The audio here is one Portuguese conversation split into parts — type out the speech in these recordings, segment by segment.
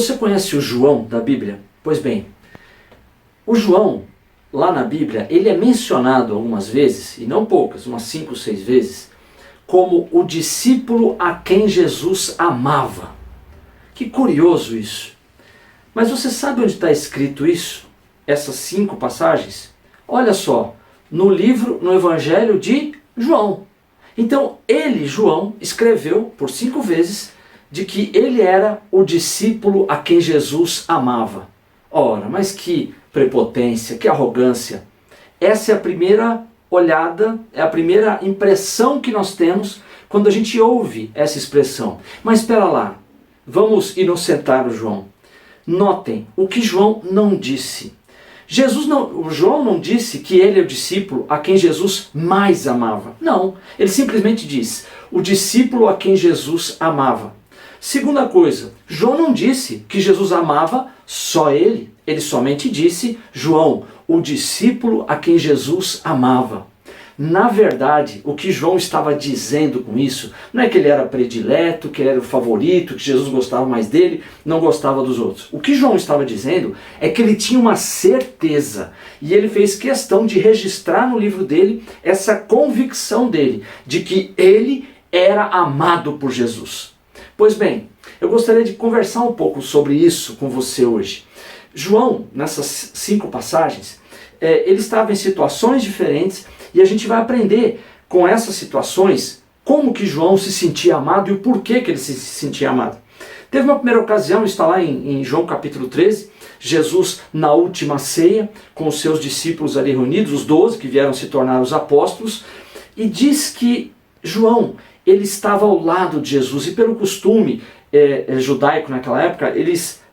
Você conhece o João da Bíblia? Pois bem, o João, lá na Bíblia, ele é mencionado algumas vezes, e não poucas, umas 5 ou 6 vezes, como o discípulo a quem Jesus amava. Que curioso isso. Mas você sabe onde está escrito isso? Essas 5 passagens? Olha só, no Evangelho de João. Então ele, João, escreveu por 5 vezes de que ele era o discípulo a quem Jesus amava. Ora, mas que prepotência, que arrogância. Essa é a primeira olhada, é a primeira impressão que nós temos quando a gente ouve essa expressão. Mas espera lá, vamos inocentar o João. Notem o que João não disse. João não disse que ele é o discípulo a quem Jesus mais amava. Não, ele simplesmente diz, o discípulo a quem Jesus amava. Segunda coisa, João não disse que Jesus amava só ele. Ele somente disse, João, o discípulo a quem Jesus amava. Na verdade, o que João estava dizendo com isso, não é que ele era predileto, que ele era o favorito, que Jesus gostava mais dele, não gostava dos outros. O que João estava dizendo é que ele tinha uma certeza, e ele fez questão de registrar no livro dele essa convicção dele, de que ele era amado por Jesus. Pois bem, eu gostaria de conversar um pouco sobre isso com você hoje. João, nessas 5 passagens, ele estava em situações diferentes e a gente vai aprender com essas situações como que João se sentia amado e o porquê que ele se sentia amado. Teve uma primeira ocasião, está lá em João capítulo 13, Jesus na última ceia, com os seus discípulos ali reunidos, os 12 que vieram se tornar os apóstolos, e diz que João, ele estava ao lado de Jesus, e pelo costume judaico naquela época,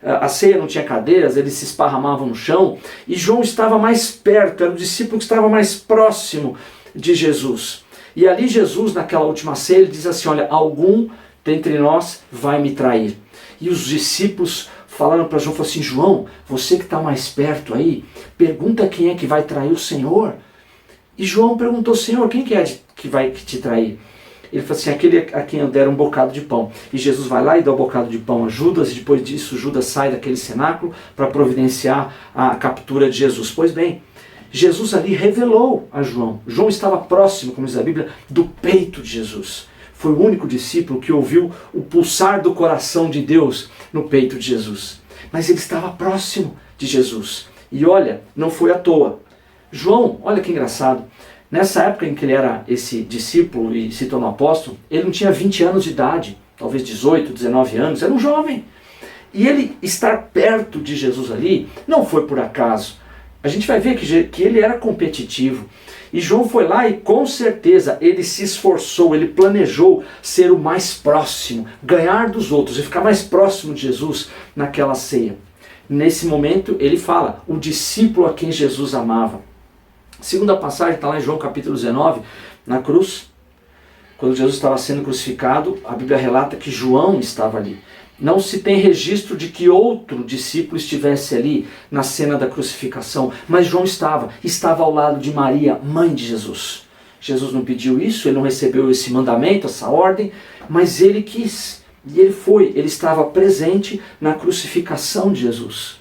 a ceia não tinha cadeiras, eles se esparramavam no chão, e João estava mais perto, era o discípulo que estava mais próximo de Jesus. E ali Jesus, naquela última ceia, ele diz assim, olha, algum dentre nós vai me trair. E os discípulos falaram para João, falaram assim, João, você que está mais perto aí, pergunta quem é que vai trair o Senhor. E João perguntou, Senhor, quem que é que vai te trair? Ele falou assim, aquele a quem eu der um bocado de pão. E Jesus vai lá e dá um bocado de pão a Judas, e depois disso Judas sai daquele cenáculo para providenciar a captura de Jesus. Pois bem, Jesus ali revelou a João. João estava próximo, como diz a Bíblia, do peito de Jesus. Foi o único discípulo que ouviu o pulsar do coração de Deus no peito de Jesus. Mas ele estava próximo de Jesus. E olha, não foi à toa. João, olha que engraçado, nessa época em que ele era esse discípulo e se tornou apóstolo, ele não tinha 20 anos de idade, talvez 18, 19 anos, era um jovem. E ele estar perto de Jesus ali não foi por acaso. A gente vai ver que ele era competitivo. E João foi lá e com certeza ele se esforçou, ele planejou ser o mais próximo, ganhar dos outros e ficar mais próximo de Jesus naquela ceia. Nesse momento ele fala, o discípulo a quem Jesus amava. A segunda passagem está lá em João capítulo 19, na cruz. Quando Jesus estava sendo crucificado, a Bíblia relata que João estava ali. Não se tem registro de que outro discípulo estivesse ali na cena da crucificação, mas João estava ao lado de Maria, mãe de Jesus. Jesus não pediu isso, ele não recebeu esse mandamento, essa ordem, mas ele quis. E ele estava presente na crucificação de Jesus.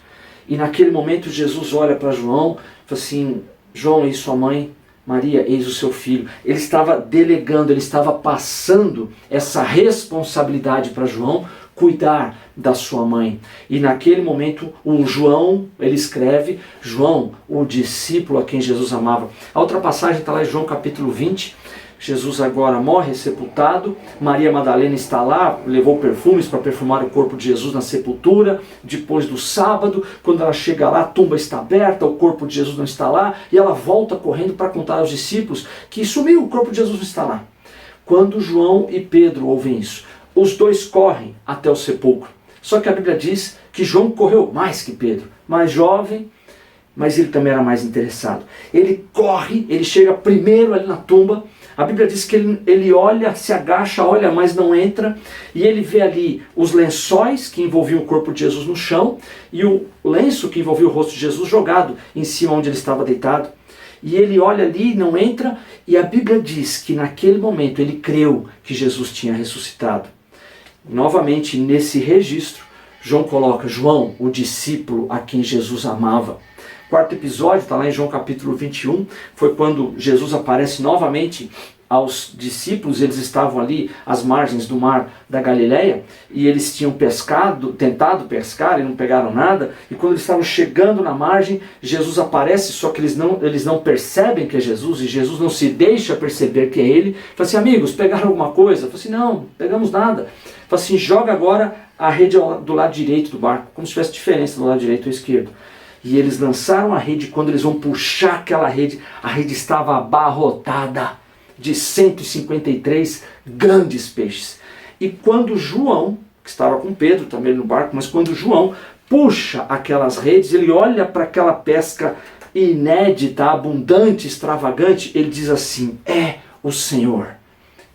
E naquele momento Jesus olha para João e fala assim, João, e sua mãe, Maria, eis o seu filho. Ele estava delegando, ele estava passando essa responsabilidade para João, cuidar da sua mãe. E naquele momento o João, ele escreve, João, o discípulo a quem Jesus amava. A outra passagem está lá em João capítulo 20, Jesus agora morre, é sepultado, Maria Madalena está lá, levou perfumes para perfumar o corpo de Jesus na sepultura, depois do sábado, quando ela chega lá, a tumba está aberta, o corpo de Jesus não está lá, e ela volta correndo para contar aos discípulos que sumiu, o corpo de Jesus não está lá. Quando João e Pedro ouvem isso, os dois correm até o sepulcro. Só que a Bíblia diz que João correu mais que Pedro, mais jovem, mas ele também era mais interessado. Ele corre, ele chega primeiro ali na tumba. A Bíblia diz que ele olha, se agacha, olha, mas não entra. E ele vê ali os lençóis que envolviam o corpo de Jesus no chão e o lenço que envolvia o rosto de Jesus jogado em cima onde ele estava deitado. E ele olha ali, não entra, e a Bíblia diz que naquele momento ele creu que Jesus tinha ressuscitado. Novamente, nesse registro, João coloca João, o discípulo a quem Jesus amava. Quarto episódio, está lá em João capítulo 21, foi quando Jesus aparece novamente aos discípulos. Eles estavam ali às margens do mar da Galileia e eles tinham tentado pescar e não pegaram nada, e quando eles estavam chegando na margem, Jesus aparece, só que eles não percebem que é Jesus, e Jesus não se deixa perceber que é ele. Fala assim: amigos, pegaram alguma coisa? Fala assim: não, pegamos nada. Fala assim: joga agora a rede do lado direito do barco, como se tivesse diferença do lado direito ou esquerdo. E eles lançaram a rede. Quando eles vão puxar aquela rede, a rede estava abarrotada de 153 grandes peixes. E quando João, que estava com Pedro também no barco, mas quando João puxa aquelas redes, ele olha para aquela pesca inédita, abundante, extravagante, ele diz assim: é o Senhor.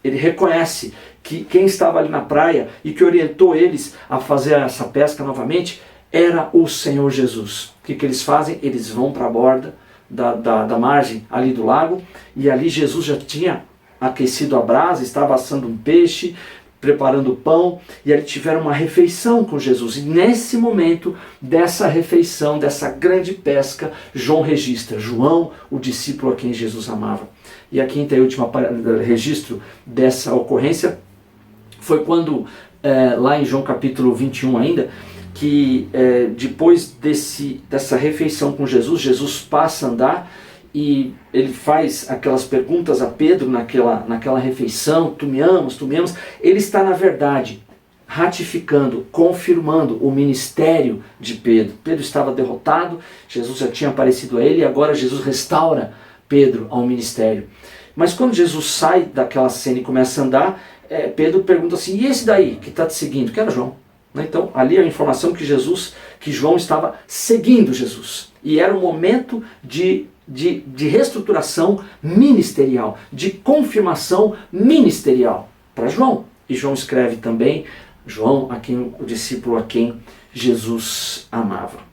Ele reconhece que quem estava ali na praia e que orientou eles a fazer essa pesca novamente era o Senhor Jesus. O que eles fazem? Eles vão para a borda da margem ali do lago, e ali Jesus já tinha aquecido a brasa, estava assando um peixe, preparando pão, e ali tiveram uma refeição com Jesus. E nesse momento dessa refeição, dessa grande pesca, João registra João, o discípulo a quem Jesus amava. E a quinta e última registro dessa ocorrência foi quando, lá em João capítulo 21 ainda, que depois dessa refeição com Jesus, Jesus passa a andar e ele faz aquelas perguntas a Pedro naquela refeição: tu me amas, tu me amas. Ele está, na verdade, ratificando, confirmando o ministério de Pedro. Pedro estava derrotado, Jesus já tinha aparecido a ele, e agora Jesus restaura Pedro ao ministério. Mas quando Jesus sai daquela cena e começa a andar, Pedro pergunta assim: e esse daí que está te seguindo? Que era João. Então, ali é a informação que João estava seguindo Jesus. E era um momento de reestruturação ministerial, de confirmação ministerial para João. E João escreve também: João, o discípulo a quem Jesus amava.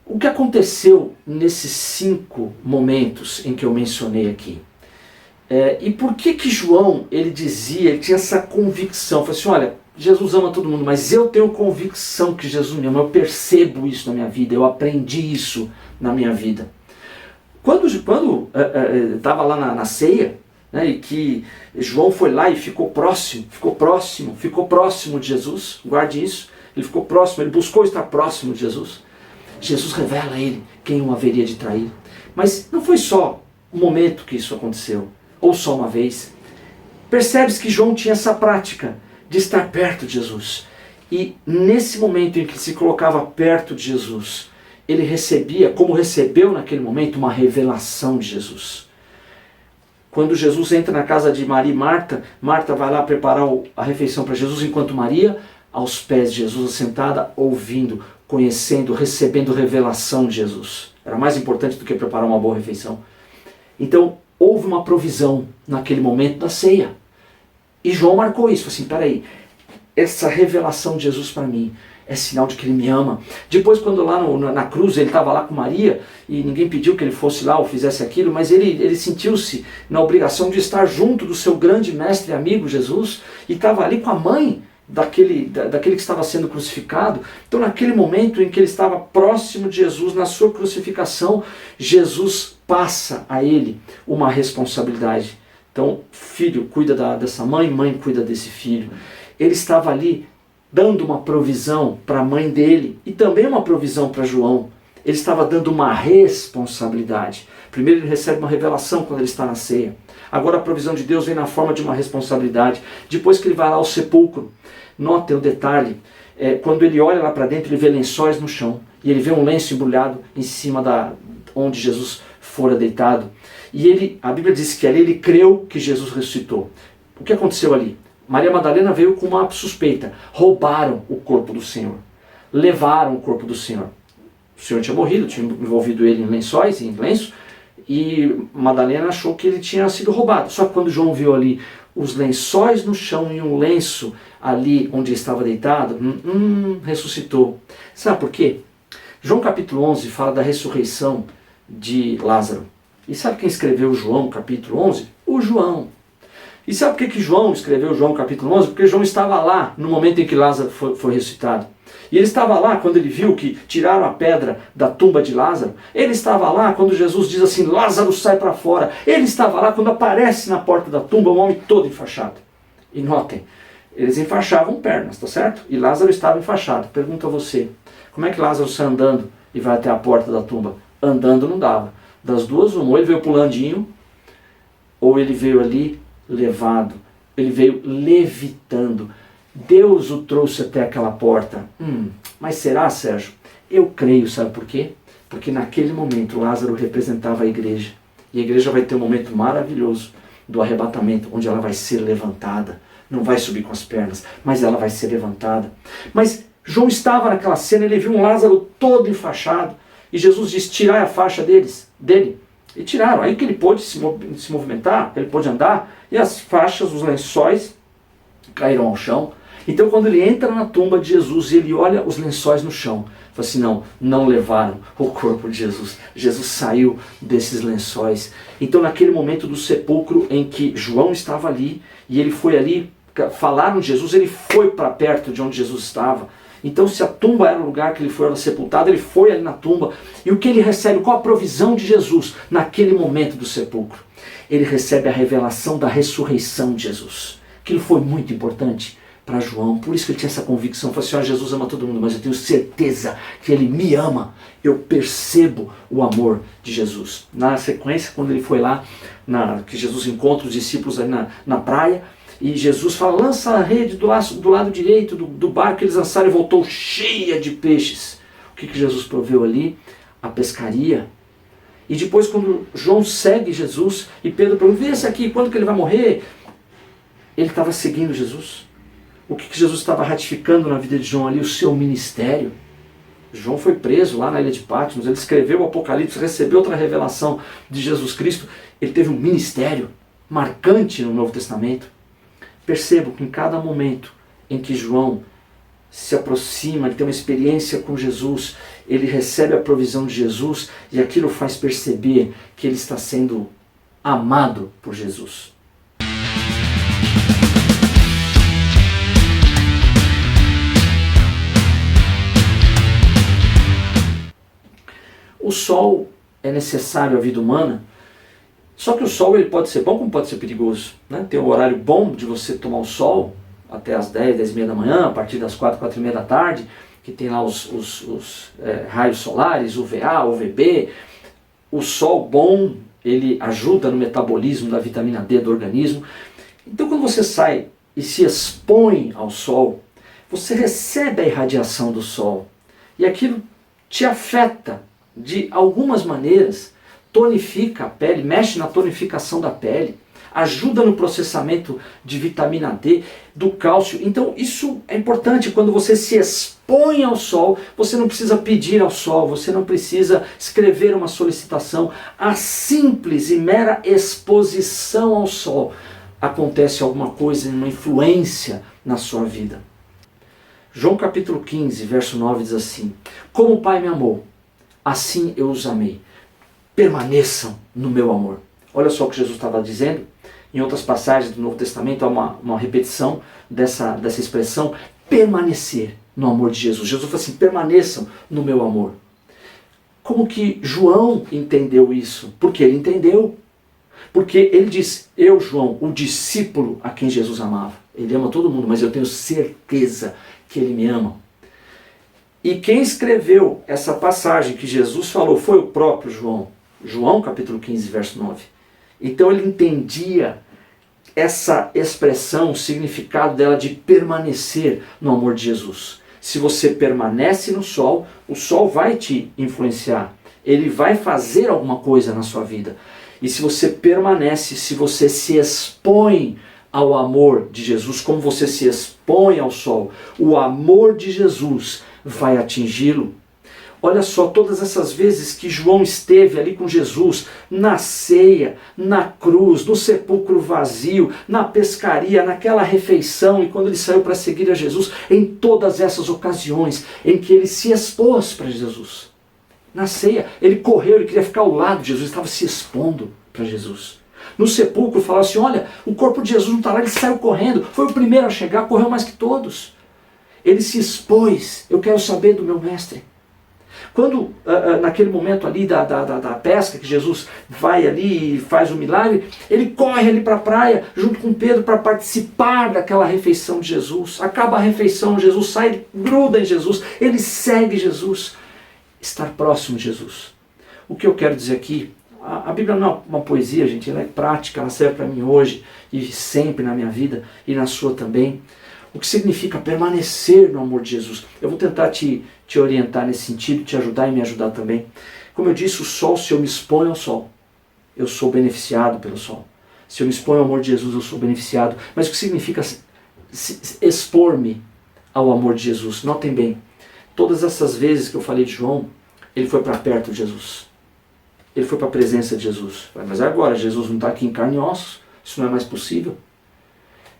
O que aconteceu nesses 5 momentos em que eu mencionei aqui? E por que João, ele tinha essa convicção? Falou assim: olha, Jesus ama todo mundo, mas eu tenho convicção que Jesus me ama, eu percebo isso na minha vida, eu aprendi isso na minha vida. Quando estava lá na ceia, né, e que João foi lá e ficou próximo de Jesus, guarde isso, ele ficou próximo, ele buscou estar próximo de Jesus. Jesus revela a ele quem o haveria de trair. Mas não foi só um momento que isso aconteceu, ou só uma vez. Percebe-se que João tinha essa prática de estar perto de Jesus. E nesse momento em que se colocava perto de Jesus, ele recebia, como recebeu naquele momento, uma revelação de Jesus. Quando Jesus entra na casa de Maria e Marta, Marta vai lá preparar a refeição para Jesus, enquanto Maria, aos pés de Jesus, sentada, ouvindo, conhecendo, recebendo revelação de Jesus. Era mais importante do que preparar uma boa refeição. Então, houve uma provisão naquele momento da ceia. E João marcou isso, assim: peraí, essa revelação de Jesus para mim é sinal de que ele me ama. Depois, quando lá na cruz ele estava lá com Maria, e ninguém pediu que ele fosse lá ou fizesse aquilo, mas ele sentiu-se na obrigação de estar junto do seu grande mestre e amigo Jesus, e estava ali com a mãe daquele que estava sendo crucificado. Então, naquele momento em que ele estava próximo de Jesus, na sua crucificação, Jesus passa a ele uma responsabilidade. Então, filho cuida dessa mãe, mãe cuida desse filho. Ele estava ali dando uma provisão para a mãe dele e também uma provisão para João. Ele estava dando uma responsabilidade. Primeiro ele recebe uma revelação quando ele está na ceia. Agora a provisão de Deus vem na forma de uma responsabilidade. Depois que ele vai lá ao sepulcro, notem o detalhe, quando ele olha lá para dentro, ele vê lençóis no chão, e ele vê um lenço embrulhado em cima onde Jesus fora deitado. E a Bíblia diz que ali ele creu que Jesus ressuscitou. O que aconteceu ali? Maria Madalena veio com uma suspeita. Roubaram o corpo do Senhor. Levaram o corpo do Senhor. O Senhor tinha morrido, tinha envolvido ele em lenço, e Madalena achou que ele tinha sido roubado. Só que quando João viu ali os lençóis no chão e um lenço ali onde estava deitado, ressuscitou. Sabe por quê? João capítulo 11 fala da ressurreição de Lázaro. E sabe quem escreveu João capítulo 11? O João. E sabe por que João escreveu João capítulo 11? Porque João estava lá no momento em que Lázaro foi ressuscitado. E ele estava lá quando ele viu que tiraram a pedra da tumba de Lázaro. Ele estava lá quando Jesus diz assim, Lázaro sai para fora. Ele estava lá quando aparece na porta da tumba um homem todo enfaixado. E notem, eles enfaixavam pernas, tá certo? E Lázaro estava enfaixado. Pergunto a você, como é que Lázaro sai andando e vai até a porta da tumba? Andando não dava. Das duas, uma, ou ele veio pulandinho, ou ele veio ali levado, ele veio levitando. Deus o trouxe até aquela porta. Mas será, Sérgio? Eu creio, sabe por quê? Porque naquele momento Lázaro representava a igreja. E a igreja vai ter um momento maravilhoso do arrebatamento, onde ela vai ser levantada. Não vai subir com as pernas, mas ela vai ser levantada. Mas João estava naquela cena, ele viu um Lázaro todo enfaixado. E Jesus disse, tirai a faixa dele. E tiraram. Aí que ele pôde se movimentar, ele pôde andar, e as faixas, os lençóis, caíram ao chão. Então quando ele entra na tumba de Jesus, ele olha os lençóis no chão. Fala assim, não levaram o corpo de Jesus. Jesus saiu desses lençóis. Então naquele momento do sepulcro em que João estava ali, e ele foi ali, falaram de Jesus, ele foi para perto de onde Jesus estava. Então se a tumba era o lugar que ele foi sepultado, ele foi ali na tumba. E o que ele recebe? Qual a provisão de Jesus naquele momento do sepulcro? Ele recebe a revelação da ressurreição de Jesus. Aquilo foi muito importante para João, por isso que ele tinha essa convicção, falou assim, Jesus ama todo mundo, mas eu tenho certeza que ele me ama, eu percebo o amor de Jesus. Na sequência, quando ele foi lá, que Jesus encontra os discípulos ali na praia, e Jesus fala, lança a rede do lado direito do barco que eles lançaram, e voltou cheia de peixes. O que Jesus proveu ali? A pescaria. E depois quando João segue Jesus, e Pedro pergunta, vê esse aqui, quando que ele vai morrer? Ele estava seguindo Jesus. O que Jesus estava ratificando na vida de João ali? O seu ministério. João foi preso lá na ilha de Patmos, ele escreveu o Apocalipse, recebeu outra revelação de Jesus Cristo. Ele teve um ministério marcante no Novo Testamento. Percebo que em cada momento em que João se aproxima, ele tem uma experiência com Jesus, ele recebe a provisão de Jesus e aquilo faz perceber que ele está sendo amado por Jesus. O sol é necessário à vida humana, só que o sol ele pode ser bom como pode ser perigoso. Né? Tem um horário bom de você tomar o sol, até as 10, 10 e meia da manhã, a partir das 4, 4 e meia da tarde, que tem lá os raios solares, UVA, UVB. O sol bom, ele ajuda no metabolismo da vitamina D do organismo. Então quando você sai e se expõe ao sol, você recebe a irradiação do sol. E aquilo te afeta de algumas maneiras, tonifica a pele, mexe na tonificação da pele, ajuda no processamento de vitamina D, do cálcio. Então isso é importante, quando você se expõe ao sol, você não precisa pedir ao sol, você não precisa escrever uma solicitação. A simples e mera exposição ao sol, acontece alguma coisa, uma influência na sua vida. João capítulo 15, verso 9 diz assim, como o Pai me amou, assim eu os amei. Permaneçam no meu amor. Olha só o que Jesus estava dizendo. Em outras passagens do Novo Testamento há uma repetição dessa expressão, permanecer no amor de Jesus. Jesus falou assim, permaneçam no meu amor. Como que João entendeu isso? Porque ele entendeu. Porque ele diz, eu, João, o discípulo a quem Jesus amava. Ele ama todo mundo, mas eu tenho certeza que ele me ama. E quem escreveu essa passagem que Jesus falou foi o próprio João. João capítulo 15, verso 9. Então ele entendia essa expressão, o significado dela de permanecer no amor de Jesus. Se você permanece no sol, o sol vai te influenciar. Ele vai fazer alguma coisa na sua vida. E se você permanece, se você se expõe ao amor de Jesus, como você se expõe ao sol, o amor de Jesus vai atingi-lo. Olha só, todas essas vezes que João esteve ali com Jesus, na ceia, na cruz, no sepulcro vazio, na pescaria, naquela refeição, e quando ele saiu para seguir a Jesus, em todas essas ocasiões em que ele se expôs para Jesus. Na ceia, ele correu, ele queria ficar ao lado de Jesus, estava se expondo para Jesus. No sepulcro, falava assim, olha, o corpo de Jesus não está lá, ele saiu correndo, foi o primeiro a chegar, correu mais que todos. Ele se expôs, eu quero saber do meu mestre. Quando, naquele momento ali da pesca, que Jesus vai ali e faz o milagre, ele corre ali para a praia, junto com Pedro, para participar daquela refeição de Jesus. Acaba a refeição, Jesus sai, gruda em Jesus, ele segue Jesus. Estar próximo de Jesus. O que eu quero dizer aqui, a Bíblia não é uma poesia, gente, ela é prática, ela serve para mim hoje e sempre na minha vida e na sua também. O que significa permanecer no amor de Jesus. Eu vou tentar te orientar nesse sentido, te ajudar e me ajudar também. Como eu disse, o sol, se eu me exponho ao sol, eu sou beneficiado pelo sol. Se eu me exponho ao amor de Jesus, eu sou beneficiado. Mas o que significa expor-me ao amor de Jesus? Notem bem, todas essas vezes que eu falei de João, ele foi para perto de Jesus. Ele foi para a presença de Jesus. Mas agora, Jesus não está aqui em carne e ossos, isso não é mais possível.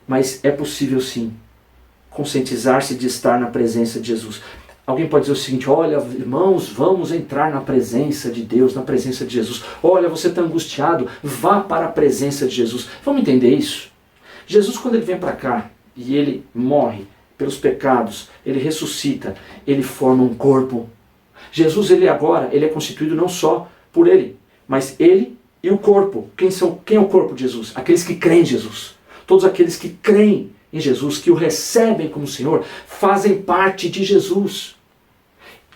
Mas é possível sim, conscientizar-se de estar na presença de Jesus. Alguém pode dizer o seguinte, olha irmãos, vamos entrar na presença de Deus, na presença de Jesus. Olha, você está angustiado, vá para a presença de Jesus. Vamos entender isso? Jesus, quando ele vem para cá e ele morre pelos pecados, ele ressuscita, ele forma um corpo. Jesus, ele é constituído não só por ele, mas ele e o corpo. Quem é o corpo de Jesus? Aqueles que creem em Jesus. Todos aqueles que creem em Jesus, que o recebem como Senhor, fazem parte de Jesus.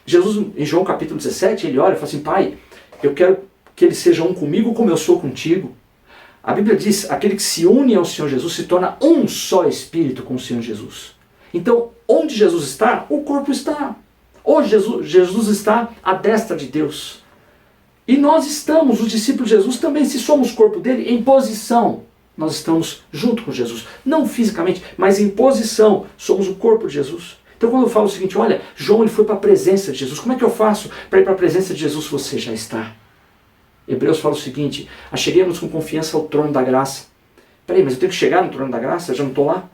Jesus, em João capítulo 17, ele olha e fala assim, Pai, eu quero que eles sejam um comigo como eu sou contigo. A Bíblia diz, aquele que se une ao Senhor Jesus se torna um só Espírito com o Senhor Jesus. Então, onde Jesus está, o corpo está. Hoje Jesus está à destra de Deus. E nós estamos, os discípulos de Jesus também, se somos corpo dele, em posição. Nós estamos junto com Jesus. Não fisicamente, mas em posição. Somos o corpo de Jesus. Então quando eu falo o seguinte, olha, João ele foi para a presença de Jesus. Como é que eu faço para ir para a presença de Jesus se você já está? Hebreus fala o seguinte, acheguemos com confiança ao trono da graça. Peraí, mas eu tenho que chegar no trono da graça? Eu já não estou lá?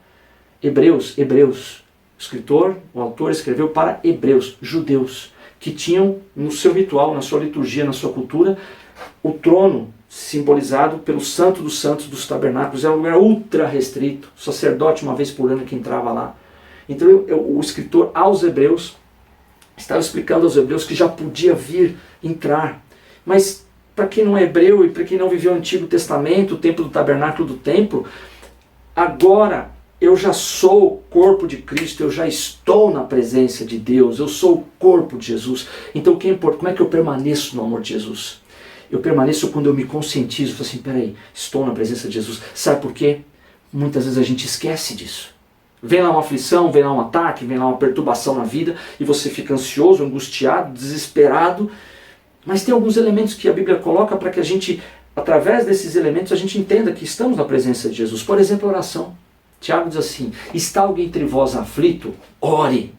Hebreus, o escritor, o autor escreveu para hebreus, judeus, que tinham no seu ritual, na sua liturgia, na sua cultura, o trono simbolizado pelo Santo dos Santos dos Tabernáculos. Era um lugar ultra restrito, o sacerdote uma vez por ano que entrava lá. Então o escritor aos hebreus estava explicando aos hebreus que já podia vir entrar. Mas para quem não é hebreu e para quem não viveu o Antigo Testamento, o tempo do tabernáculo do templo, agora eu já sou o corpo de Cristo, eu já estou na presença de Deus, eu sou o corpo de Jesus. Então o que importa? Como é que eu permaneço no amor de Jesus? Eu permaneço quando eu me conscientizo, falo assim, peraí, estou na presença de Jesus. Sabe por quê? Muitas vezes a gente esquece disso. Vem lá uma aflição, vem lá um ataque, vem lá uma perturbação na vida e você fica ansioso, angustiado, desesperado. Mas tem alguns elementos que a Bíblia coloca para que a gente, através desses elementos, a gente entenda que estamos na presença de Jesus. Por exemplo, a oração. Tiago diz assim, está alguém entre vós aflito? Ore.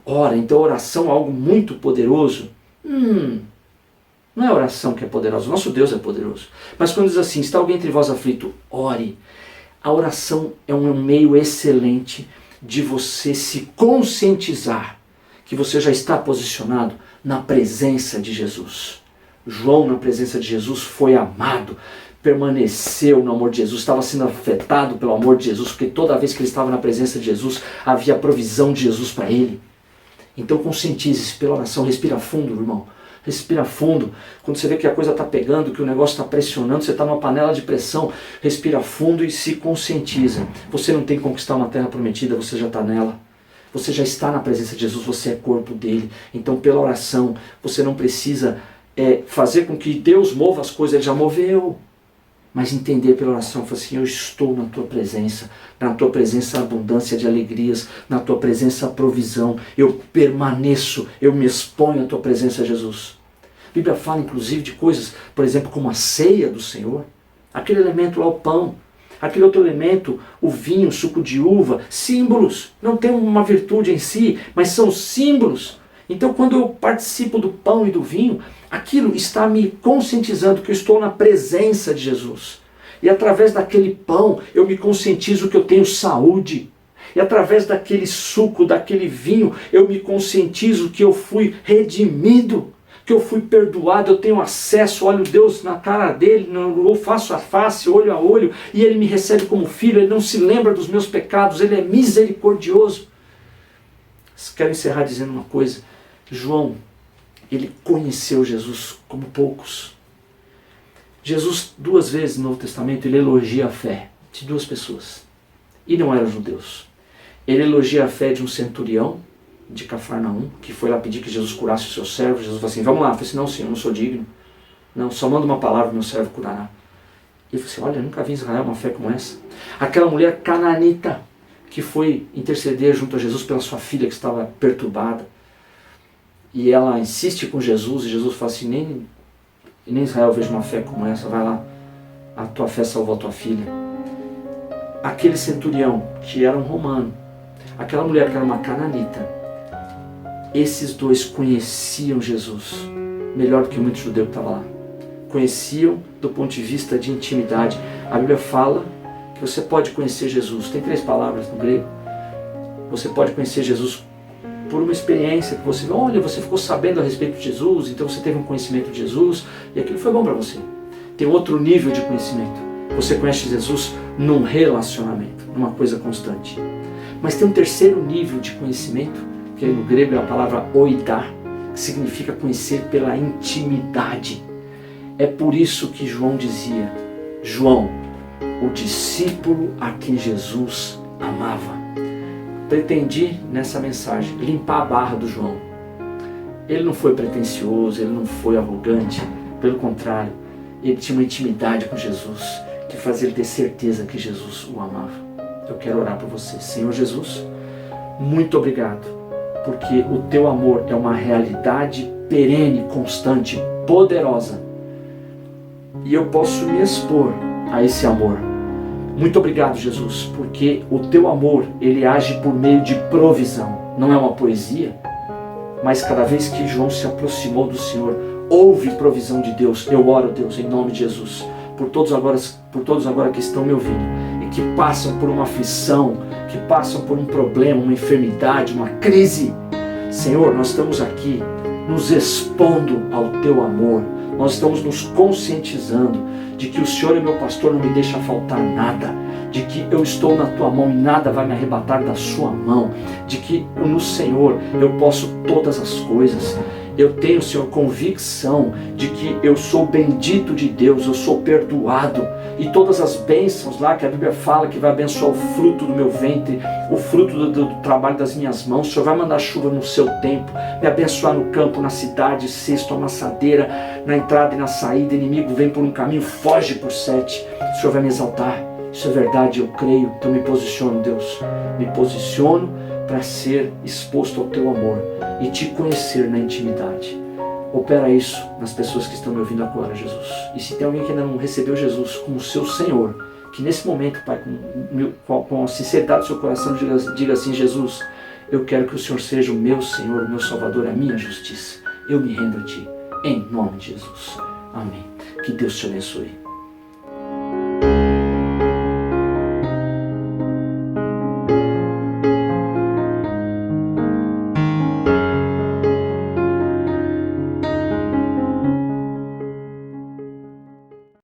Ora, então a oração é algo muito poderoso. Não é a oração que é poderosa, o nosso Deus é poderoso. Mas quando diz assim, está alguém entre vós aflito? Ore. A oração é um meio excelente de você se conscientizar que você já está posicionado na presença de Jesus. João, na presença de Jesus, foi amado, permaneceu no amor de Jesus, estava sendo afetado pelo amor de Jesus, porque toda vez que ele estava na presença de Jesus, havia a provisão de Jesus para ele. Então conscientize-se pela oração, respira fundo, irmão. Respira fundo. Quando você vê que a coisa está pegando, que o negócio está pressionando, você está numa panela de pressão, respira fundo e se conscientiza. Você não tem que conquistar uma terra prometida, você já está nela. Você já está na presença de Jesus, você é corpo dele. Então pela oração, você não precisa fazer com que Deus mova as coisas, ele já moveu. Mas entender pela oração, falar assim, eu estou na tua presença a abundância de alegrias, na tua presença a provisão, eu permaneço, eu me exponho à tua presença, Jesus. A Bíblia fala inclusive de coisas, por exemplo, como a ceia do Senhor, aquele elemento lá, o pão, aquele outro elemento, o vinho, o suco de uva, símbolos, não tem uma virtude em si, mas são símbolos. Então quando eu participo do pão e do vinho, aquilo está me conscientizando que eu estou na presença de Jesus. E através daquele pão eu me conscientizo que eu tenho saúde. E através daquele suco, daquele vinho, eu me conscientizo que eu fui redimido, que eu fui perdoado, eu tenho acesso, olho Deus na cara dele, eu faço a face, olho a olho, e ele me recebe como filho, ele não se lembra dos meus pecados, ele é misericordioso. Quero encerrar dizendo uma coisa. João, ele conheceu Jesus como poucos. Jesus, 2 vezes no Novo Testamento, ele elogia a fé de 2 pessoas. E não eram judeus. Ele elogia a fé de um centurião de Cafarnaum, que foi lá pedir que Jesus curasse o seu servo. Jesus falou assim, vamos lá. Ele falou assim, não, senhor, eu não sou digno. Não, só manda uma palavra, meu servo curará. E ele falou assim, olha, eu nunca vi em Israel uma fé como essa. Aquela mulher cananita, que foi interceder junto a Jesus pela sua filha que estava perturbada. E ela insiste com Jesus, e Jesus fala assim, nem em Israel eu vejo uma fé como essa, vai lá, a tua fé salvou a tua filha. Aquele centurião, que era um romano, aquela mulher que era uma cananita, esses 2 conheciam Jesus, melhor do que muito judeu que estava lá. Conheciam do ponto de vista de intimidade. A Bíblia fala que você pode conhecer Jesus, tem 3 palavras no grego. Você pode conhecer Jesus por uma experiência que você, olha, você ficou sabendo a respeito de Jesus, então você teve um conhecimento de Jesus, e aquilo foi bom para você. Tem outro nível de conhecimento. Você conhece Jesus num relacionamento, numa coisa constante. Mas tem um terceiro nível de conhecimento, que no grego é a palavra oidá, que significa conhecer pela intimidade. É por isso que João dizia, João, o discípulo a quem Jesus amava. Pretendi nessa mensagem limpar a barra do João. Ele não foi pretensioso, ele não foi arrogante, pelo contrário, ele tinha uma intimidade com Jesus que fazia ele ter certeza que Jesus o amava. Eu quero orar por você. Senhor Jesus, muito obrigado, porque o teu amor é uma realidade perene, constante, poderosa, e eu posso me expor a esse amor. Muito obrigado, Jesus, porque o teu amor, ele age por meio de provisão. Não é uma poesia, mas cada vez que João se aproximou do Senhor, houve provisão de Deus. Eu oro, Deus, em nome de Jesus, por todos agora que estão me ouvindo e que passam por uma aflição, que passam por um problema, uma enfermidade, uma crise. Senhor, nós estamos aqui nos expondo ao teu amor. Nós estamos nos conscientizando de que o Senhor é meu pastor, não me deixa faltar nada, de que eu estou na tua mão e nada vai me arrebatar da sua mão, de que no Senhor eu posso todas as coisas. Eu tenho, Senhor, convicção de que eu sou bendito de Deus, eu sou perdoado, e todas as bênçãos lá que a Bíblia fala que vai abençoar o fruto do meu ventre, o fruto do trabalho das minhas mãos. O Senhor vai mandar chuva no seu tempo, me abençoar no campo, na cidade, cesto, amassadeira, na entrada e na saída. Inimigo vem por um caminho, foge por 7. O Senhor vai me exaltar. Isso é verdade, eu creio. Então me posiciono, Deus, me posiciono para ser exposto ao teu amor e te conhecer na intimidade. Opera isso nas pessoas que estão me ouvindo agora, Jesus. E se tem alguém que ainda não recebeu Jesus como seu Senhor, que nesse momento, Pai, com a sinceridade do seu coração, diga assim, Jesus, eu quero que o Senhor seja o meu Senhor, o meu Salvador, a minha justiça. Eu me rendo a Ti, em nome de Jesus. Amém. Que Deus te abençoe.